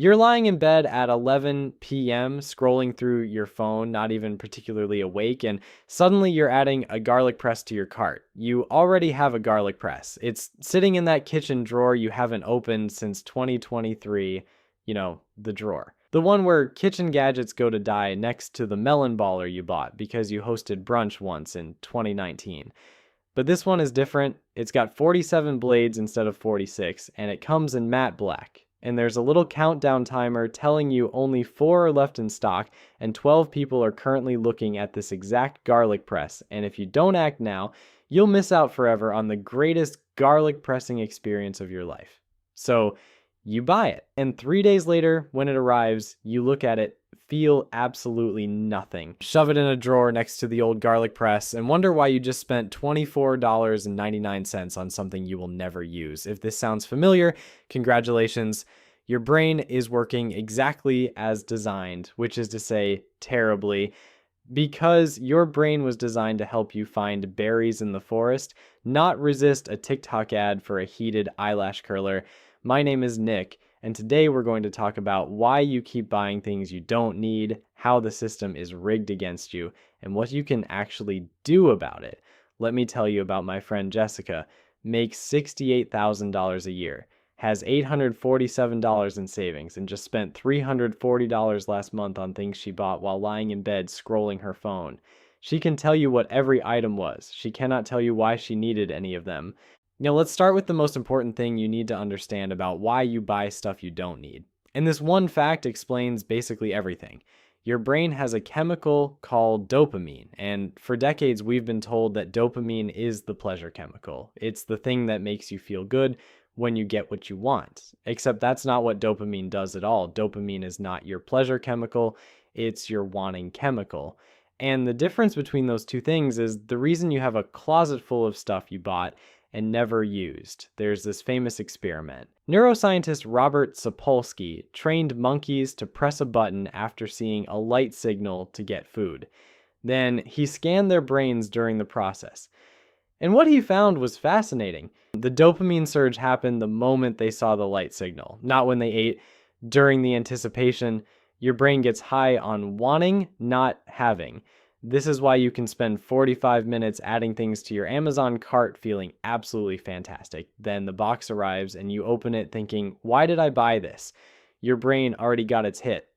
You're lying in bed at 11 p.m., scrolling through your phone, not even particularly awake, and suddenly you're adding a garlic press to your cart. You already have a garlic press. It's sitting in that kitchen drawer you haven't opened since 2023, the drawer. The one where kitchen gadgets go to die next to the melon baller you bought because you hosted brunch once in 2019. But this one is different. It's got 47 blades instead of 46, and it comes in matte black. And there's a little countdown timer telling you only 4 are left in stock, and 12 people are currently looking at this exact garlic press. And if you don't act now, you'll miss out forever on the greatest garlic pressing experience of your life. So you buy it, and 3 days later, when it arrives, you look at it, feel absolutely nothing. Shove it in a drawer next to the old garlic press and wonder why you just spent $24.99 on something you will never use. If this sounds familiar, congratulations. Your brain is working exactly as designed, which is to say, terribly, because your brain was designed to help you find berries in the forest, not resist a TikTok ad for a heated eyelash curler. My name is Nick, and today we're going to talk about why you keep buying things you don't need, how the system is rigged against you, and what you can actually do about it. Let me tell you about my friend Jessica. Makes $68,000 a year, has $847 in savings, and just spent $340 last month on things she bought while lying in bed scrolling her phone. She can tell you what every item was. She cannot tell you why she needed any of them. Now, let's start with the most important thing you need to understand about why you buy stuff you don't need. And this one fact explains basically everything. Your brain has a chemical called dopamine, and for decades we've been told that dopamine is the pleasure chemical. It's the thing that makes you feel good when you get what you want. Except that's not what dopamine does at all. Dopamine is not your pleasure chemical, it's your wanting chemical. And the difference between those two things is the reason you have a closet full of stuff you bought and never used. There's this famous experiment. Neuroscientist Robert Sapolsky trained monkeys to press a button after seeing a light signal to get food. Then he scanned their brains during the process. And what he found was fascinating. The dopamine surge happened the moment they saw the light signal, not when they ate. During the anticipation, your brain gets high on wanting, not having. This is why you can spend 45 minutes adding things to your Amazon cart feeling absolutely fantastic. Then the box arrives and you open it thinking, why did I buy this? Your brain already got its hit.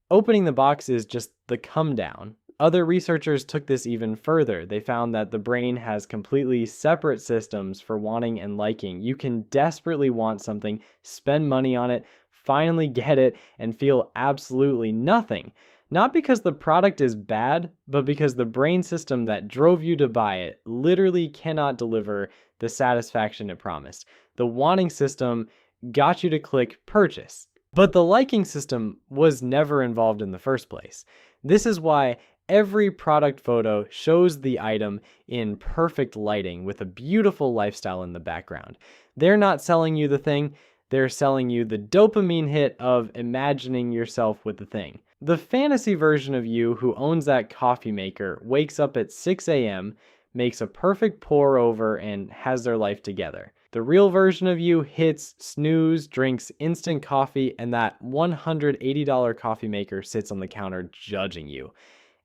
Opening the box is just the come down. Other researchers took this even further. They found that the brain has completely separate systems for wanting and liking. You can desperately want something, spend money on it, finally get it, and feel absolutely nothing. Not because the product is bad, but because the brain system that drove you to buy it literally cannot deliver the satisfaction it promised. The wanting system got you to click purchase, but the liking system was never involved in the first place. This is why every product photo shows the item in perfect lighting with a beautiful lifestyle in the background. They're not selling you the thing, they're selling you the dopamine hit of imagining yourself with the thing. The fantasy version of you who owns that coffee maker wakes up at 6 a.m., makes a perfect pour over, and has their life together. The real version of you hits snooze, drinks instant coffee, and that $180 coffee maker sits on the counter judging you.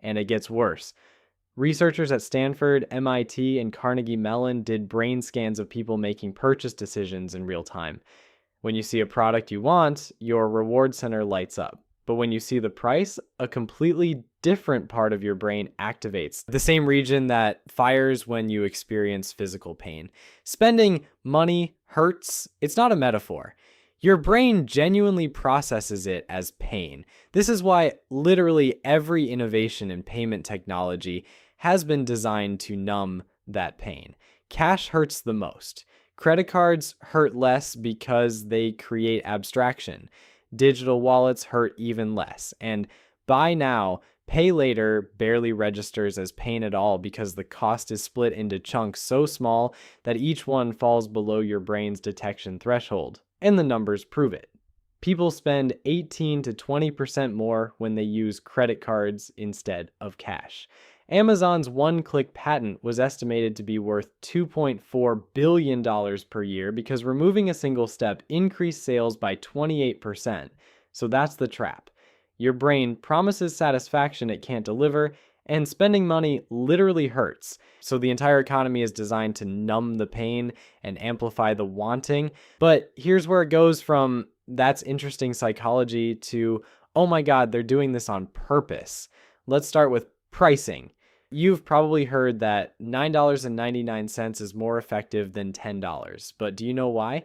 And it gets worse. Researchers at Stanford, MIT, and Carnegie Mellon did brain scans of people making purchase decisions in real time. When you see a product you want, your reward center lights up. But when you see the price, a completely different part of your brain activates. The same region that fires when you experience physical pain. Spending money hurts. It's not a metaphor. Your brain genuinely processes it as pain. This is why literally every innovation in payment technology has been designed to numb that pain. Cash hurts the most. Credit cards hurt less because they create abstraction. Digital wallets hurt even less. And buy now, pay later barely registers as pain at all because the cost is split into chunks so small that each one falls below your brain's detection threshold. And the numbers prove it. People spend 18 to 20% more when they use credit cards instead of cash. Amazon's one-click patent was estimated to be worth $2.4 billion per year because removing a single step increased sales by 28%. So that's the trap. Your brain promises satisfaction it can't deliver, and spending money literally hurts. So the entire economy is designed to numb the pain and amplify the wanting. But here's where it goes from that's interesting psychology to, oh my God, they're doing this on purpose. Let's start with pricing. You've probably heard that $9.99 is more effective than $10. But do you know why?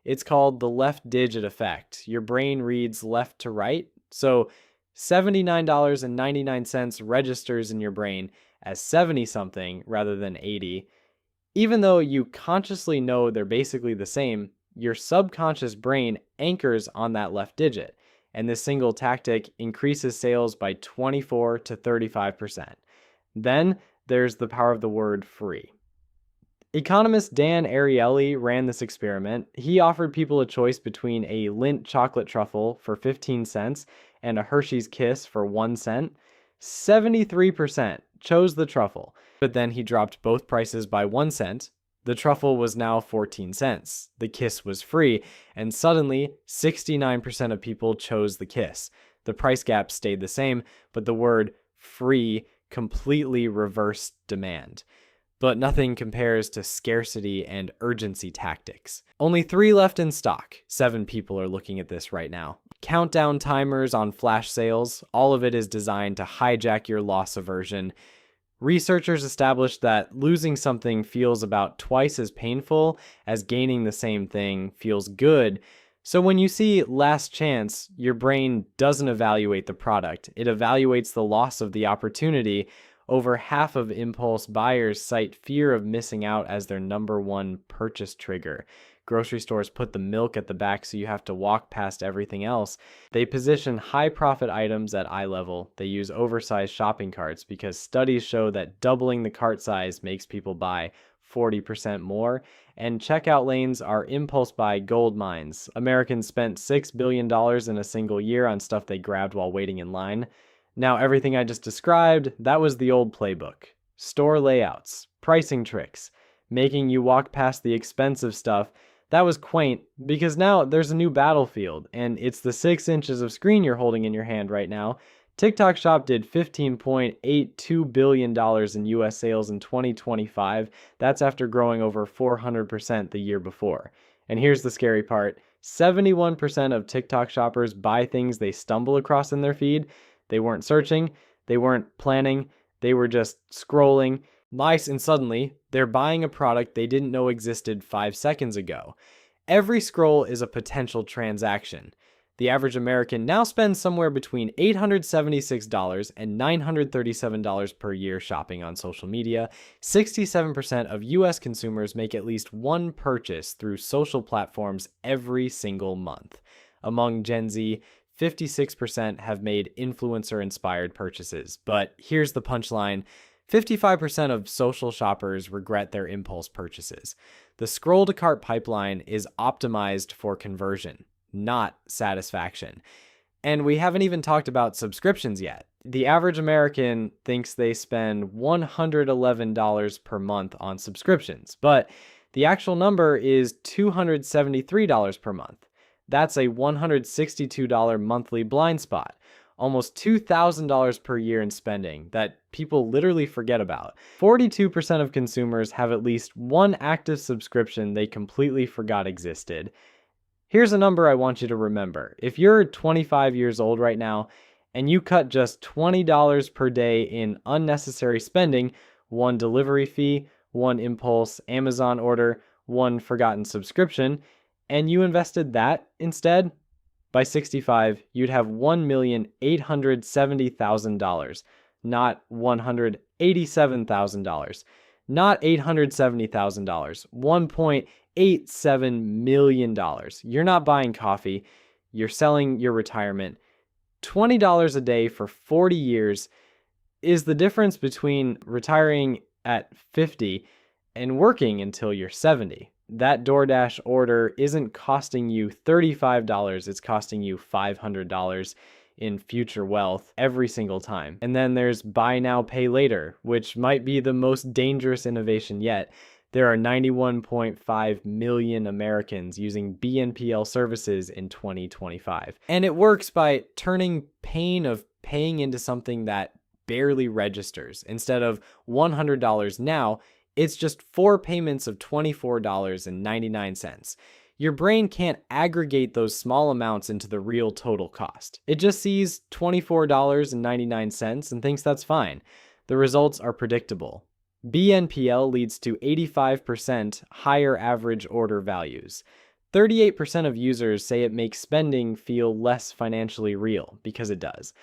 It's called the left digit effect. Your brain reads left to right. So $79.99 registers in your brain as 70 something rather than 80. Even though you consciously know they're basically the same, your subconscious brain anchors on that left digit. And this single tactic increases sales by 24 to 35%. Then there's the power of the word free. Economist Dan Ariely ran this experiment. He offered people a choice between a Lindt chocolate truffle for 15 cents and a Hershey's Kiss for 1 cent. 73% chose the truffle, but then he dropped both prices by 1 cent. The truffle was now 14 cents. The Kiss was free, and suddenly 69% of people chose the Kiss. The price gap stayed the same, but the word free completely reversed demand. But nothing compares to scarcity and urgency tactics. Only 3 left in stock. 7 people are looking at this right now. Countdown timers on flash sales. All of it is designed to hijack your loss aversion. Researchers established that losing something feels about twice as painful as gaining the same thing feels good. So when you see last chance, your brain doesn't evaluate the product. It evaluates the loss of the opportunity. Over half of impulse buyers cite fear of missing out as their number one purchase trigger. Grocery stores put the milk at the back so you have to walk past everything else. They position high profit items at eye level. They use oversized shopping carts because studies show that doubling the cart size makes people buy 40% more. And checkout lanes are impulse buy gold mines. Americans spent $6 billion in a single year on stuff they grabbed while waiting in line. Now, everything I just described, that was the old playbook. Store layouts, pricing tricks, making you walk past the expensive stuff. That was quaint because now there's a new battlefield, and it's the 6 inches of screen you're holding in your hand right now. TikTok Shop did $15.82 billion in US sales in 2025. That's after growing over 400% the year before. And here's the scary part. 71% of TikTok shoppers buy things they stumble across in their feed. They weren't searching, they weren't planning, they were just scrolling. Nice, and suddenly, they're buying a product they didn't know existed 5 seconds ago. Every scroll is a potential transaction. The average American now spends somewhere between $876 and $937 per year shopping on social media. 67% of US consumers make at least one purchase through social platforms every single month. Among Gen Z, 56% have made influencer-inspired purchases. But here's the punchline. 55% of social shoppers regret their impulse purchases. The scroll-to-cart pipeline is optimized for conversion, not satisfaction. And we haven't even talked about subscriptions yet. The average American thinks they spend $111 per month on subscriptions, but the actual number is $273 per month. That's a $162 monthly blind spot, almost $2,000 per year in spending that people literally forget about. 42% of consumers have at least one active subscription they completely forgot existed. Here's a number I want you to remember. If you're 25 years old right now and you cut just $20 per day in unnecessary spending, one delivery fee, one impulse Amazon order, one forgotten subscription, and you invested that instead, by 65, you'd have $1,870,000, not $187,000, not $870,000, $1.87 million. You're not buying coffee, you're selling your retirement. $20 a day for 40 years is the difference between retiring at 50 and working until you're 70. That DoorDash order isn't costing you $35, it's costing you $500 in future wealth every single time. And then there's buy now, pay later, which might be the most dangerous innovation yet. There are 91.5 million Americans using BNPL services in 2025. And it works by turning pain of paying into something that barely registers. Instead of $100 now, it's just 4 payments of $24.99. Your brain can't aggregate those small amounts into the real total cost. It just sees $24.99 and thinks that's fine. The results are predictable. BNPL leads to 85% higher average order values. 38% of users say it makes spending feel less financially real, because it does.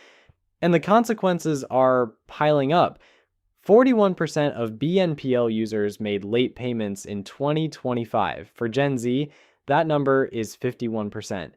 And the consequences are piling up. 41% of BNPL users made late payments in 2025. For Gen Z, that number is 51%.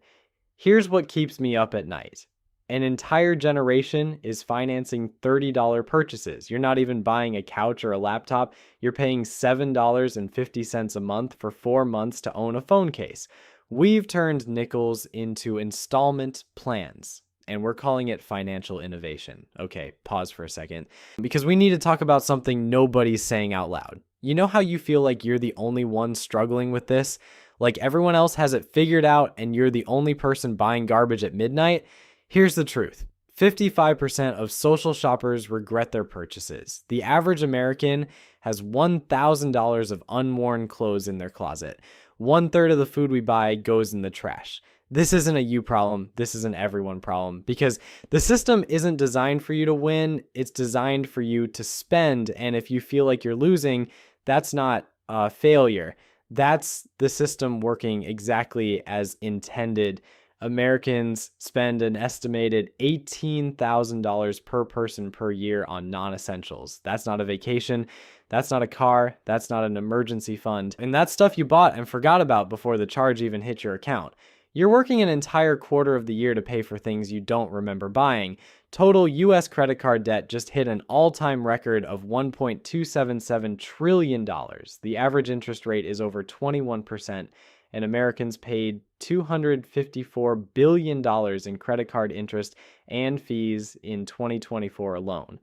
Here's what keeps me up at night. An entire generation is financing $30 purchases. You're not even buying a couch or a laptop. You're paying $7.50 a month for 4 months to own a phone case. We've turned nickels into installment plans, and we're calling it financial innovation. Okay, pause for a second, because we need to talk about something nobody's saying out loud. You know how you feel like you're the only one struggling with this? Like everyone else has it figured out and you're the only person buying garbage at midnight? Here's the truth. 55% of social shoppers regret their purchases. The average American has $1,000 of unworn clothes in their closet. 1/3 of the food we buy goes in the trash. This isn't a you problem. This is an everyone problem, because the system isn't designed for you to win. It's designed for you to spend. And if you feel like you're losing, that's not a failure. That's the system working exactly as intended. Americans spend an estimated $18,000 per person per year on non-essentials. That's not a vacation. That's not a car. That's not an emergency fund. And that's stuff you bought and forgot about before the charge even hit your account. You're working an entire quarter of the year to pay for things you don't remember buying. Total U.S. credit card debt just hit an all-time record of $1.277 trillion. The average interest rate is over 21%, and Americans paid $254 billion in credit card interest and fees in 2024 alone.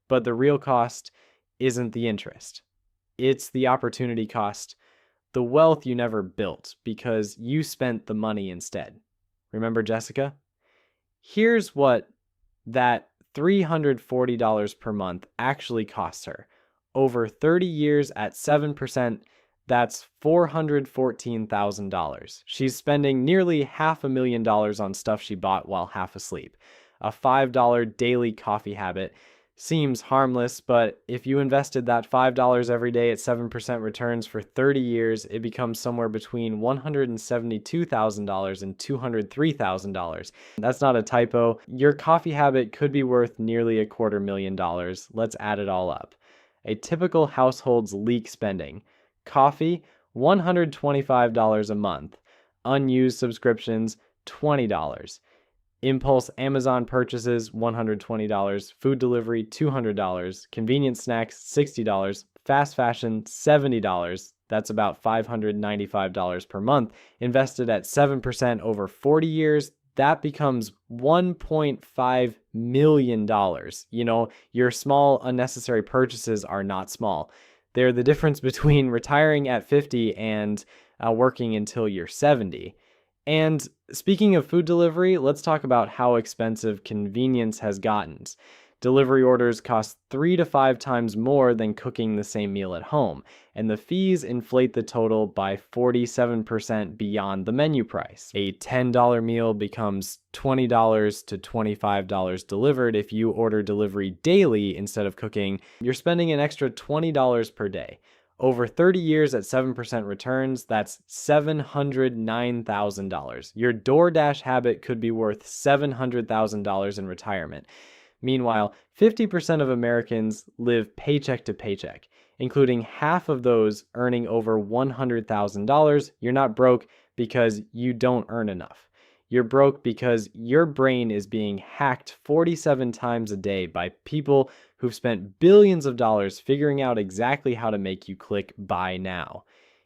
But the real cost isn't the interest. It's the opportunity cost, the wealth you never built because you spent the money instead. Remember Jessica? Here's what that $340 per month actually costs her. Over 30 years at 7%, that's $414,000. She's spending nearly $500,000 on stuff she bought while half asleep. A $5 daily coffee habit seems harmless, but if you invested that $5 every day at 7% returns for 30 years, it becomes somewhere between $172,000 and $203,000. That's not a typo. Your coffee habit could be worth nearly $250,000. Let's add it all up. A typical household's leak spending: coffee, $125 a month. Unused subscriptions, $20. Impulse Amazon purchases, $120. Food delivery, $200. Convenience snacks, $60. Fast fashion, $70. That's about $595 per month. Invested at 7% over 40 years, that becomes $1.5 million. You know, your small unnecessary purchases are not small. They're the difference between retiring at 50 and working until you're 70. And speaking of food delivery, let's talk about how expensive convenience has gotten. Delivery orders cost 3 to 5 times more than cooking the same meal at home, and the fees inflate the total by 47% beyond the menu price. A $10 meal becomes $20 to $25 delivered if you order delivery daily instead of cooking. You're spending an extra $20 per day. Over 30 years at 7% returns, that's $709,000. Your DoorDash habit could be worth $700,000 in retirement. Meanwhile, 50% of Americans live paycheck to paycheck, including half of those earning over $100,000. You're not broke because you don't earn enough. You're broke because your brain is being hacked 47 times a day by people who've spent billions of dollars figuring out exactly how to make you click buy now.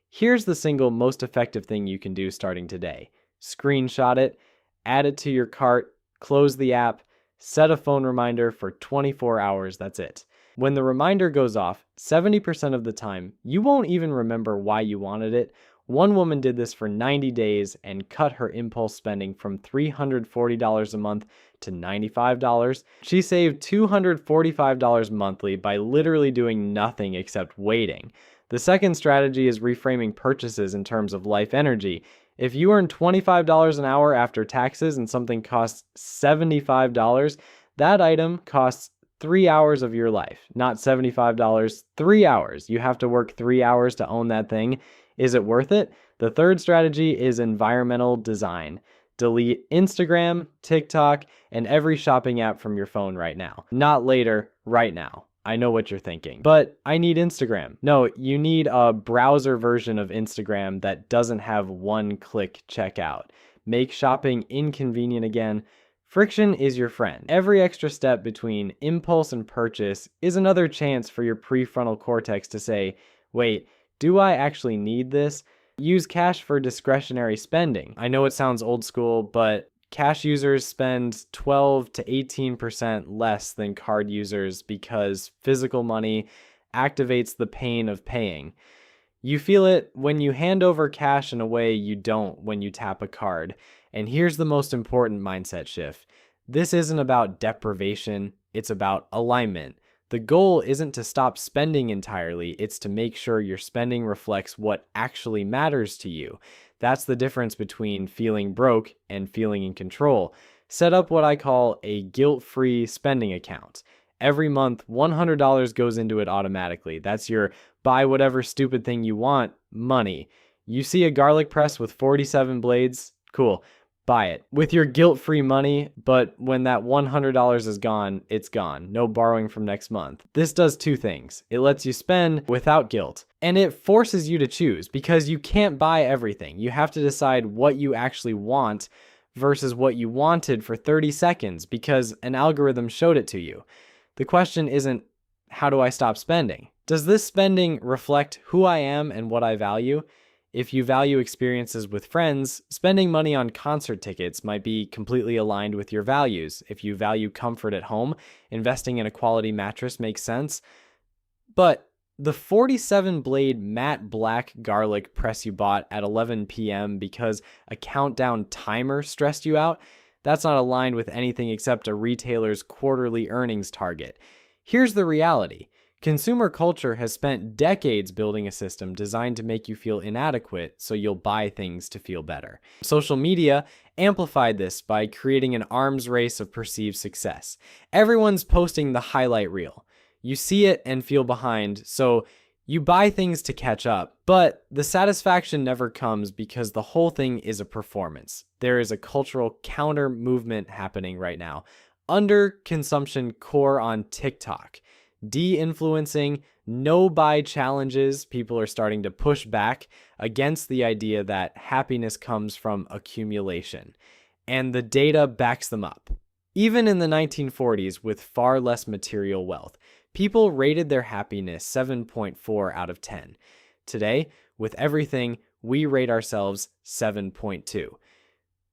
Here's the single most effective thing you can do starting today. Screenshot it, add it to your cart, close the app, set a phone reminder for 24 hours, that's it. When the reminder goes off, 70% of the time, you won't even remember why you wanted it. One woman did this for 90 days and cut her impulse spending from $340 a month to $95. She saved $245 monthly by literally doing nothing except waiting. The second strategy is reframing purchases in terms of life energy. If you earn $25 an hour after taxes and something costs $75, that item costs 3 hours of your life, not $75, 3 hours. You have to work 3 hours to own that thing. Is it worth it? The third strategy is environmental design. Delete Instagram, TikTok, and every shopping app from your phone right now. Not later, right now. I know what you're thinking, but I need Instagram. No, you need a browser version of Instagram that doesn't have one-click checkout. Make shopping inconvenient again. Friction is your friend. Every extra step between impulse and purchase is another chance for your prefrontal cortex to say, wait, do I actually need this? Use cash for discretionary spending. I know it sounds old school, but cash users spend 12 to 18% less than card users because physical money activates the pain of paying. You feel it when you hand over cash in a way you don't when you tap a card. And here's the most important mindset shift. This isn't about deprivation, it's about alignment. The goal isn't to stop spending entirely, it's to make sure your spending reflects what actually matters to you. That's the difference between feeling broke and feeling in control. Set up what I call a guilt-free spending account. Every month, $100 goes into it automatically. That's your buy whatever stupid thing you want money. You see a garlic press with 47 blades? Cool. Buy it with your guilt-free money, but when that $100 is gone, it's gone. No borrowing from next month. This does two things. It lets you spend without guilt, and it forces you to choose because you can't buy everything. You have to decide what you actually want versus what you wanted for 30 seconds because an algorithm showed it to you. The question isn't, how do I stop spending? Does this spending reflect who I am and what I value? If you value experiences with friends, spending money on concert tickets might be completely aligned with your values. If you value comfort at home, investing in a quality mattress makes sense. But the 47-blade matte black garlic press you bought at 11 p.m. because a countdown timer stressed you out, that's not aligned with anything except a retailer's quarterly earnings target. Here's the reality. Consumer culture has spent decades building a system designed to make you feel inadequate so you'll buy things to feel better. Social media amplified this by creating an arms race of perceived success. Everyone's posting the highlight reel. You see it and feel behind, so you buy things to catch up, but the satisfaction never comes because the whole thing is a performance. There is a cultural counter movement happening right now. Under consumption core on TikTok. De-influencing, no-buy challenges, people are starting to push back against the idea that happiness comes from accumulation. And the data backs them up. Even in the 1940s, with far less material wealth, people rated their happiness 7.4 out of 10. Today, with everything, we rate ourselves 7.2.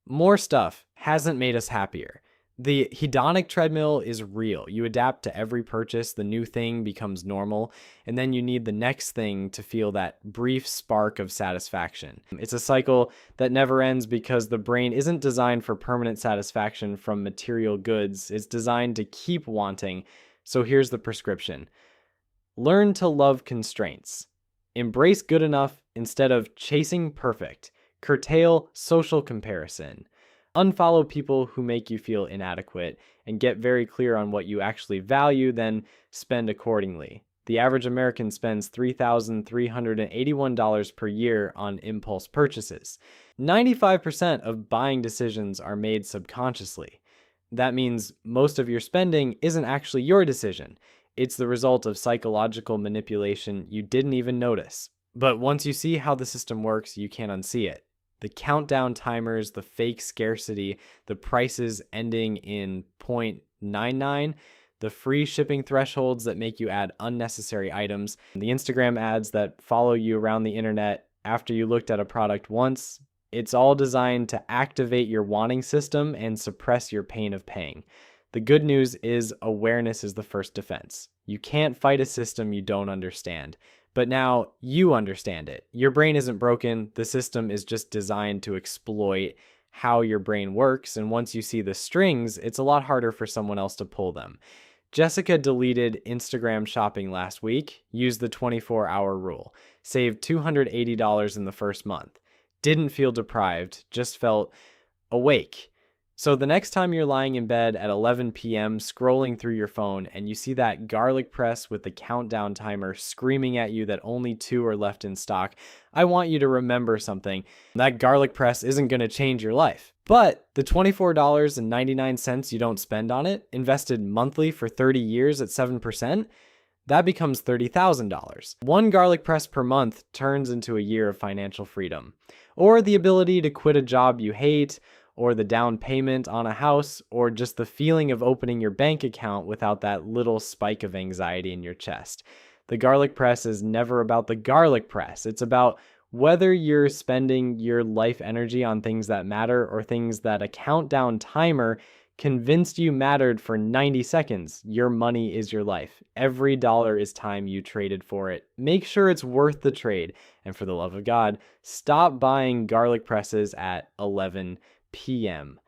More stuff hasn't made us happier. The hedonic treadmill is real. You adapt to every purchase, the new thing becomes normal, and then you need the next thing to feel that brief spark of satisfaction. It's a cycle that never ends because the brain isn't designed for permanent satisfaction from material goods. It's designed to keep wanting. So here's the prescription. Learn to love constraints. Embrace good enough instead of chasing perfect. Curtail social comparison. Unfollow people who make you feel inadequate and get very clear on what you actually value, then spend accordingly. The average American spends $3,381 per year on impulse purchases. 95% of buying decisions are made subconsciously. That means most of your spending isn't actually your decision. It's the result of psychological manipulation you didn't even notice. But once you see how the system works, you can't unsee it. The countdown timers, the fake scarcity, the prices ending in 0.99, the free shipping thresholds that make you add unnecessary items, the Instagram ads that follow you around the internet after you looked at a product once, it's all designed to activate your wanting system and suppress your pain of paying. The good news is awareness is the first defense. You can't fight a system you don't understand. But now you understand it. Your brain isn't broken. The system is just designed to exploit how your brain works. And once you see the strings, it's a lot harder for someone else to pull them. Jessica deleted Instagram shopping last week, used the 24-hour rule, saved $280 in the first month. Didn't feel deprived, just felt awake. So the next time you're lying in bed at 11 p.m. scrolling through your phone and you see that garlic press with the countdown timer screaming at you that only 2 are left in stock, I want you to remember something. That garlic press isn't going to change your life. But the $24.99 you don't spend on it, invested monthly for 30 years at 7%, that becomes $30,000. One garlic press per month turns into a year of financial freedom. Or the ability to quit a job you hate, or the down payment on a house, or just the feeling of opening your bank account without that little spike of anxiety in your chest. The garlic press is never about the garlic press. It's about whether you're spending your life energy on things that matter or things that a countdown timer convinced you mattered for 90 seconds. Your money is your life. Every dollar is time you traded for it. Make sure it's worth the trade. And for the love of God, stop buying garlic presses at 11 p.m.